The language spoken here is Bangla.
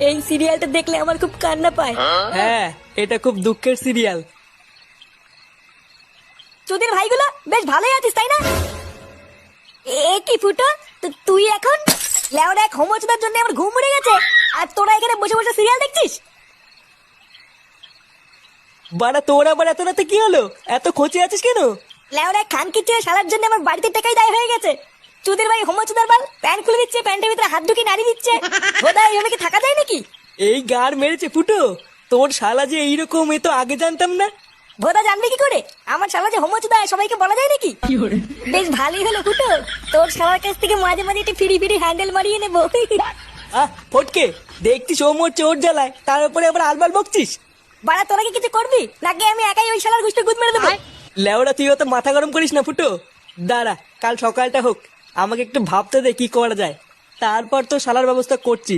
এই সিরিয়ালটা দেখলে আমার খুব কান্না পায়। হ্যাঁ, এটা খুব দুঃখের সিরিয়াল। তোদের ভাইগুলো বেশ ভালোই আছিস তাই না? এ কি ফুটো, তুই এখন লেওড়া এক হোমোচোদার জন্য আমার ঘুম উড়ে গেছে, আর তোরা এখানে বসে বসে সিরিয়াল দেখছিস? বাড়া তোর আবার এত রাতে কি হলো? এত খোঁচে আছিস কেন? লেওড়া খানকি চেয়ে শালার জন্য আমার বাড়িতে টাকাই দায় হয়ে গেছে। চুদির ভাই হোমোচোদার বাল প্যান্ট খুলে দিচ্ছে, প্যান্টের ভিতরে হাত ঢুকিয়ে নাড়ি দিচ্ছে। বোধহয় এইভাবে কি থাকা যায় নাকি? এই গার মেরেছে ফুটো, তোর শালা যে এইরকম, এ তো আগে জানতাম না। ভোদা জানবি কি করে আমার শালা যে হোমোচোদা সবাইকে বলা যায় নাকি? বেশ ভালোই হলো ফুটো, তোর শালার কাছ থেকে মাঝে মাঝে একটু ফিরি ফিরি হ্যান্ডেল মারিয়ে নেবো। ফটকে, দেখছিস ও মরছে ওর জ্বালায়, তার উপরে আবার আলবাল বকছিস। বাড়া তোরা কি কিছু করবি নাকি আমি একাই ওই শালার গুষ্টি গুদ মেরে দেবো? লেওড়া তুই অত মাথা গরম করিস না ফুটো। দাঁড়া, কাল সকালটা হোক, আমাকে একটু ভাবতে দে কি করা যায়, তারপর তো শালার ব্যবস্থা করছি।